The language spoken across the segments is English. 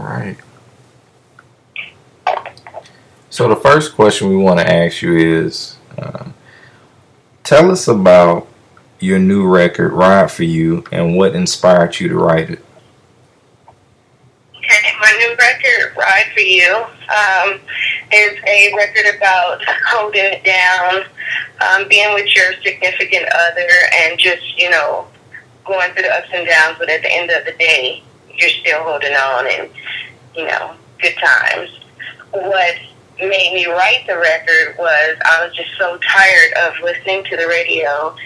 Right. So the first question we want to ask you is, tell us about your new record, Ride for You, and what inspired you to write it. Okay, my new record, Ride for You, is a record about holding it down, being with your significant other, and just, going through the ups and downs, but at the end of the day, you're still holding on and, good times. What made me write the record was I was just so tired of listening to the radio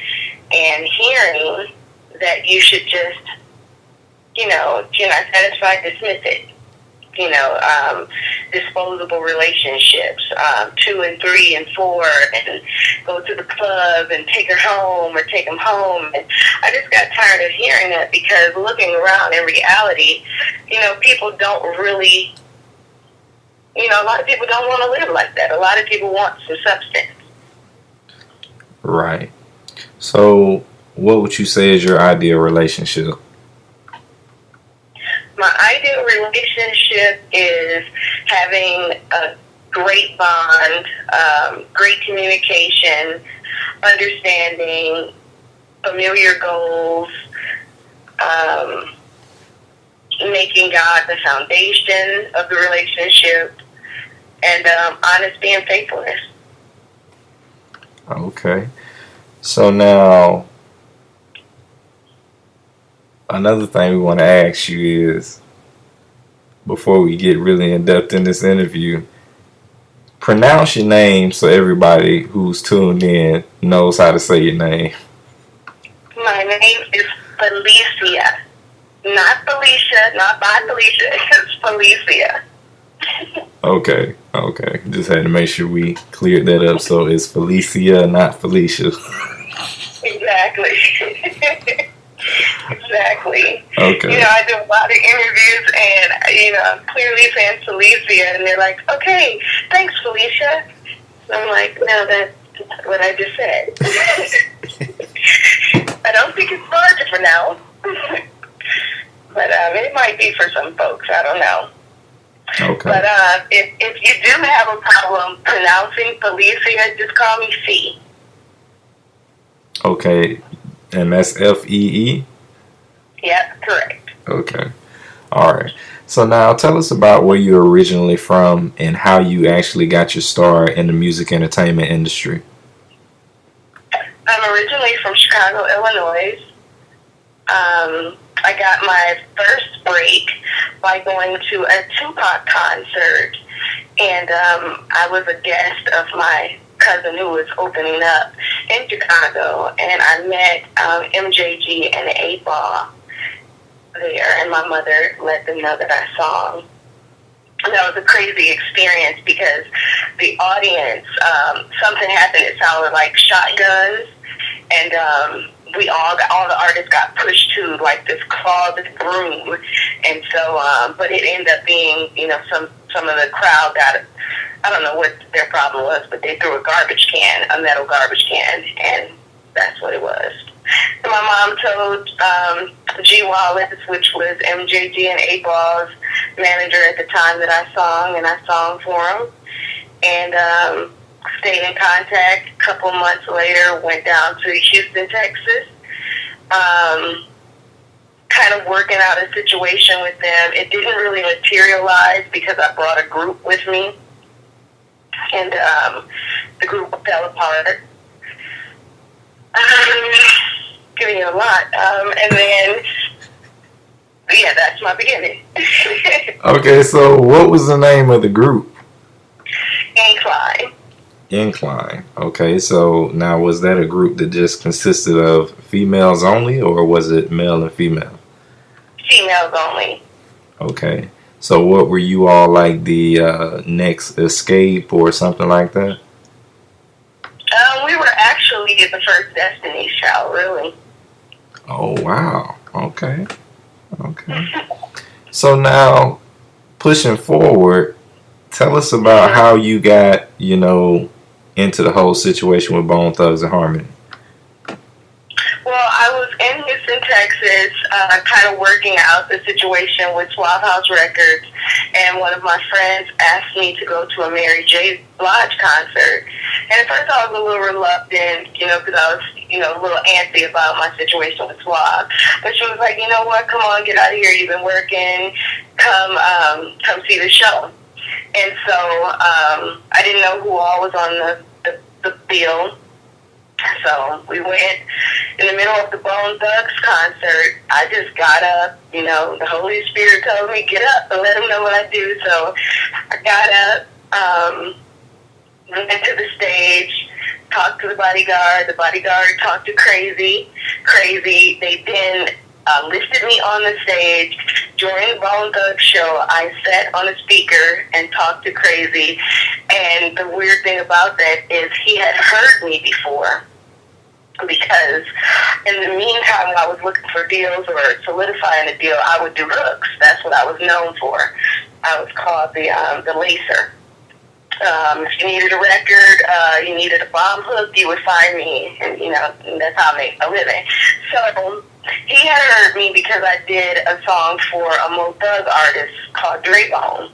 and hearing that you should just, if you're not satisfied, dismiss it. Disposable relationships, 2 and 3 and 4, and go to the club and take her home or take him home. And I just got tired of hearing that because looking around in reality, people don't really, a lot of people don't want to live like that. A lot of people want some substance. Right. So, what would you say is your ideal relationship? My ideal relationship is having a great bond, great communication, understanding, familiar goals, making God the foundation of the relationship, and honesty and faithfulness. Okay. So now, another thing we want to ask you is, before we get really in depth in this interview, pronounce your name so everybody who's tuned in knows how to say your name. My name is Felicia. Not Felicia, not by Felicia. It's Felicia. Okay. Just had to make sure we cleared that up. So it's Felicia, not Felicia. Exactly. Exactly. Okay. I do a lot of interviews and, I'm clearly saying Felicia and they're like, okay, thanks, Felicia. And I'm like, no, that's what I just said. I don't think it's hard to pronounce. But it might be for some folks. I don't know. Okay. But if you do have a problem pronouncing Felicia, just call me C. Okay. And that's F-E-E? Yep, correct. Okay. All right. So now tell us about where you're originally from and how you actually got your start in the music entertainment industry. I'm originally from Chicago, Illinois. I got my first break by going to a Tupac concert, and I was a guest of my cousin who was opening up in Chicago, and I met MJG and 8-Ball there, and my mother let them know that I sang. And that was a crazy experience because the audience, something happened, it sounded like shotguns, and all the artists got pushed to like this closet room, and so but it ended up being some of the crowd got, I don't know what their problem was, but they threw a metal garbage can, and that's what it was. And my mom told G. Wallace, which was MJG and 8-Ball's manager at the time, that I sang, and I sang for him, and stayed in contact. A couple months later, went down to Houston, Texas, kind of working out a situation with them. It didn't really materialize because I brought a group with me, and the group fell apart. Giving you a lot. And then, yeah, that's my beginning. Okay, so what was the name of the group? Incline. Incline. Okay, so now was that a group that just consisted of females only, or was it male and female? Females only. Okay. So what were you all like, the next escape or something like that? We were actually the first Destiny's Child, really. Oh, wow. Okay. So now, pushing forward, tell us about how you got, into the whole situation with Bone Thugs and Harmony. Well, I was in his Houston, Texas, kind of working out the situation with Swap House Records, and one of my friends asked me to go to a Mary J. Blige concert. And at first I was a little reluctant, because I was, a little antsy about my situation with Swap. But she was like, you know what, come on, get out of here. You've been working. Come see the show. And so I didn't know who all was on the bill. So we went in the middle of the Bone Thugs concert. I just got up, the Holy Spirit told me, get up and let him know what I do. So I got up, went to the stage, talked to the bodyguard. The bodyguard talked to Crazy. They then lifted me on the stage. During the Bone Thugs show, I sat on a speaker and talked to Crazy. And the weird thing about that is he had heard me before, because in the meantime, I was looking for deals or solidifying a deal. I would do hooks. That's what I was known for. I was called the LECIA. If you needed a record, you needed a bomb hook, you would find me, and that's how I make a living. So he had heard me because I did a song for a Mo Thug artist called Draybone.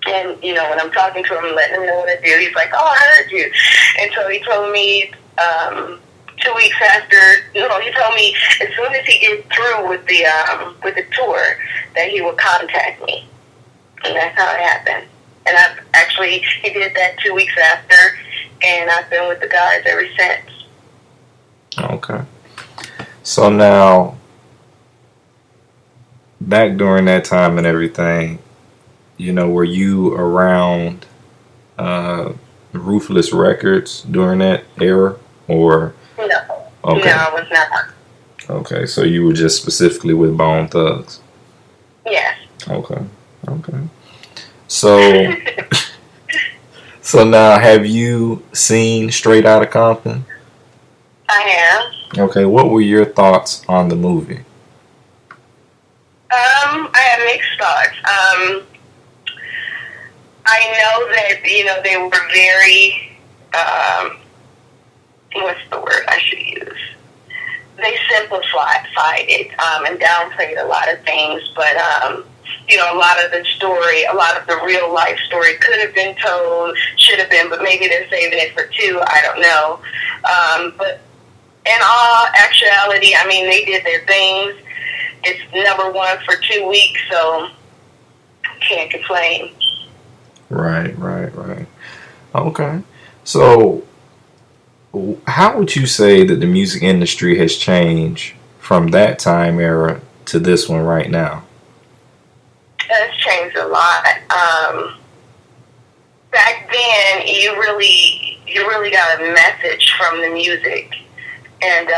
And, when I'm talking to him, letting him know what I do, he's like, oh, I heard you. And so he told me 2 weeks after, he told me as soon as he gets through with the tour that he would contact me. And that's how it happened. And he did that 2 weeks after, and I've been with the guys ever since. Okay. So now, back during that time and everything, were you around Ruthless Records during that era, or? No. Okay. No, I was not. Okay, so you were just specifically with Bone Thugs? Yes. Okay. So, so now, have you seen Straight Outta Compton? I have. Okay, what were your thoughts on the movie? I had mixed thoughts. I know that, they were very, what's the word I should use? They simplified it and downplayed a lot of things, but, a lot of the story, a lot of the real life story could have been told, should have been, but maybe they're saving it for 2, I don't know. But in all actuality, they did their things. It's #1 for 2 weeks, so can't complain. Right. Okay. So, how would you say that the music industry has changed from that time era to this one right now? It's changed a lot. Back then, you really got a message from the music, and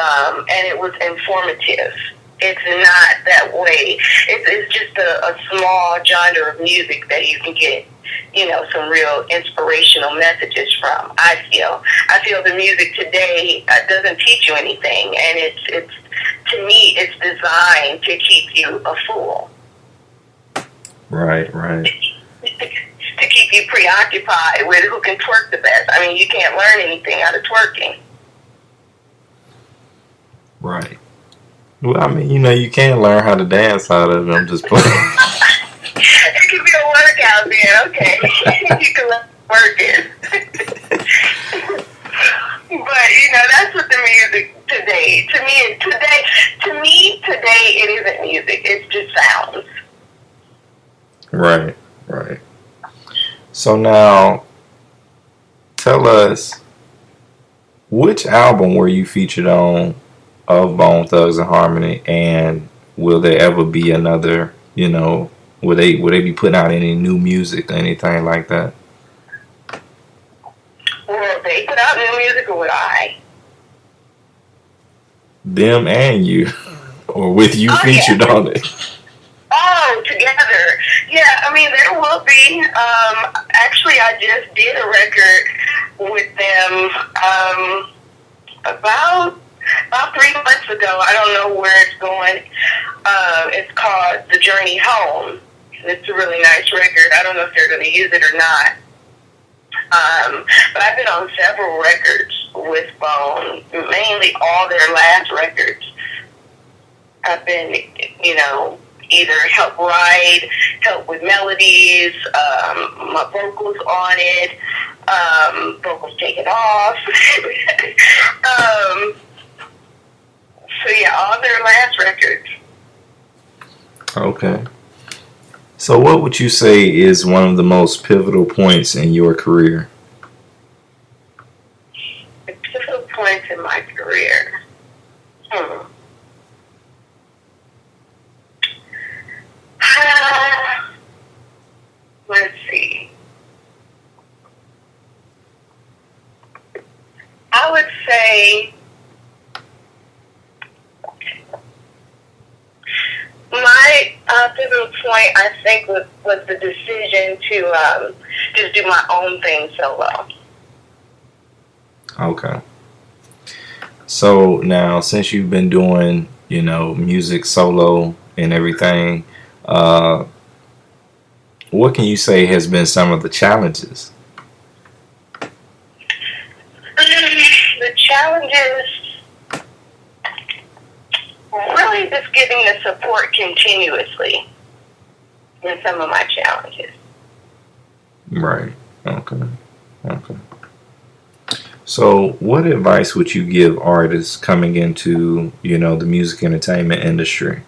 it was informative. It's not that way. It's just a small genre of music that you can get, some real inspirational messages from. I feel the music today doesn't teach you anything, and it's to me it's designed to keep you a fool. Right. To keep you preoccupied with who can twerk the best. You can't learn anything out of twerking. Right. Well, you can learn how to dance out of it. I'm just playing. It could be a workout then, okay. You can learn working. But, that's what the music today, to me today, it isn't music. It's just sounds. Right. So now, tell us, which album were you featured on of Bone Thugs and Harmony, and will there ever be another, will they be putting out any new music or anything like that? Will they put out new music, or would I? Them and you, or with you featured on it? Oh, together. Yeah, there will be. Actually, I just did a record with them about 3 months ago. I don't know where it's going. It's called The Journey Home. It's a really nice record. I don't know if they're going to use it or not. But I've been on several records with Bone, mainly all their last records. I've been, either help write, help with melodies, my vocals on it, vocals taken off. So yeah, all their last records. Okay. So what would you say is one of the most pivotal points in your career? The pivotal points in my career. Let's see. I would say my pivotal point, I think, was the decision to just do my own thing solo. Okay. So now, since you've been doing, music solo and everything, what can you say has been some of the challenges? The challenges, really just getting the support continuously in some of my challenges. Right. Okay. So what advice would you give artists coming into, the music entertainment industry?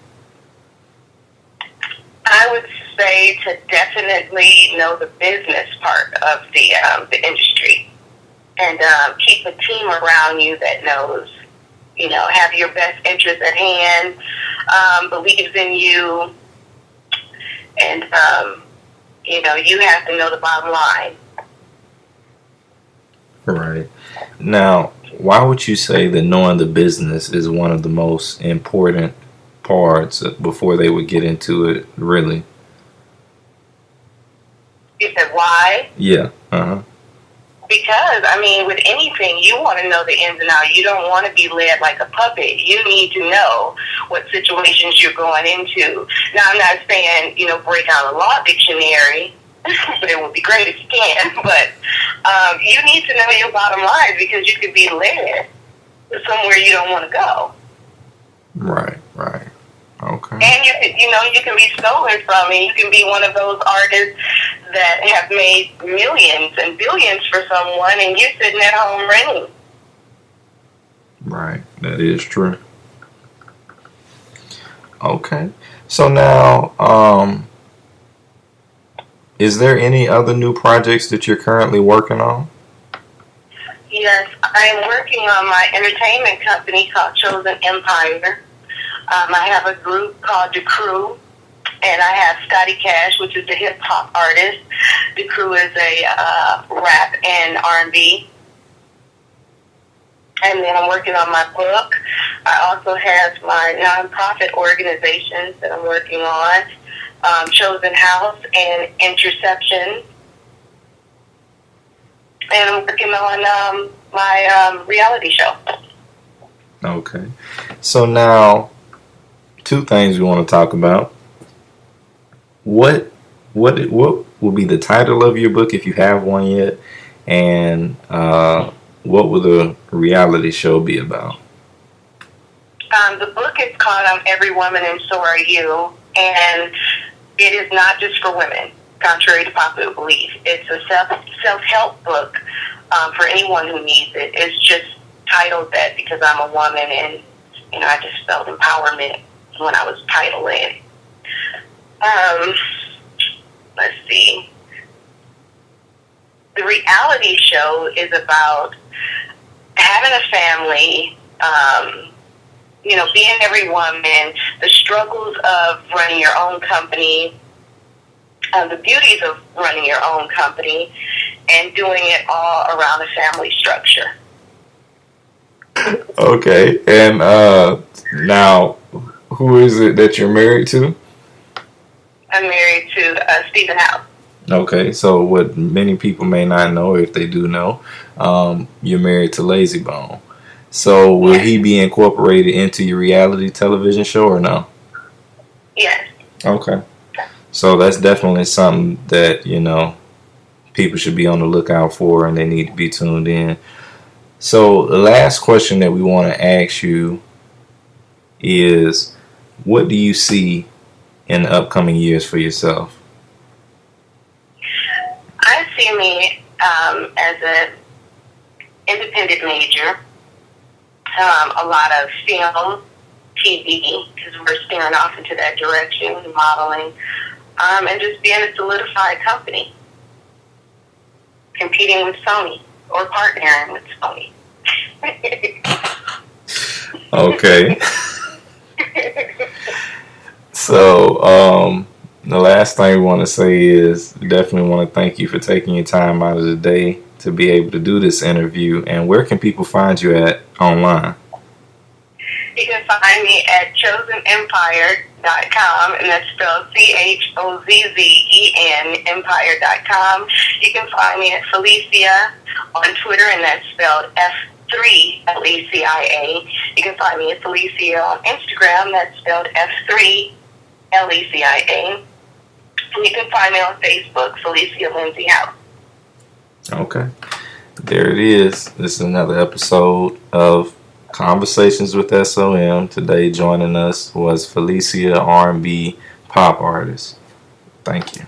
I would say to definitely know the business part of the industry, and keep a team around you that knows, have your best interests at hand, believes in you, and you have to know the bottom line. Right. Now, why would you say that knowing the business is one of the most important parts before they would get into it, really? You said why? Yeah. Because, with anything, you want to know the ins and outs. You don't want to be led like a puppet. You need to know what situations you're going into. Now, I'm not saying, break out a law dictionary. It would be great if you can. But you need to know your bottom line, because you could be led to somewhere you don't want to go. Right. Okay. And you can be stolen from, and you can be one of those artists that have made millions and billions for someone, and you're sitting at home renting. Right. That is true. Okay. So now, is there any other new projects that you're currently working on? Yes, I am working on my entertainment company called Chosen Empire. I have a group called The Crew, and I have Scotty Cash, which is a hip-hop artist. The Crew is a rap and R&B. And then I'm working on my book. I also have my nonprofit organizations that I'm working on, Chosen House and Interception. And I'm working on my reality show. Okay. So now, two things we want to talk about. What will be the title of your book if you have one yet, and what will the reality show be about? The book is called "I'm Every Woman and So Are You," and it is not just for women, contrary to popular belief. It's a self-help book for anyone who needs it. It's just titled that because I'm a woman, and I just felt empowerment when I was titling. Let's see. The reality show is about having a family, being every woman, the struggles of running your own company, the beauties of running your own company, and doing it all around a family structure. Okay, and now, who is it that you're married to? I'm married to Stephen House. Okay, so what many people may not know, if they do know, you're married to Lazy Bone. So will he be incorporated into your reality television show or no? Yes. Okay. So that's definitely something that, people should be on the lookout for, and they need to be tuned in. So the last question that we want to ask you is, what do you see in the upcoming years for yourself? I see me as an independent major, a lot of film, TV, because we're staring off into that direction, modeling, and just being a solidified company, competing with Sony or partnering with Sony. Okay. So, the last thing we want to say is definitely want to thank you for taking your time out of the day to be able to do this interview. And where can people find you at online? You can find me at chosenempire.com, and that's spelled CHOZZEN empire.com. You can find me at Felicia on Twitter, and that's spelled F3LECIA. You can find me at Felicia on Instagram, that's spelled F3LECIA. And you can find me on Facebook, Felicia Lindsay House. Okay. There it is. This is another episode of Conversations with SOM. Today joining us was Felicia, R&B pop artist. Thank you.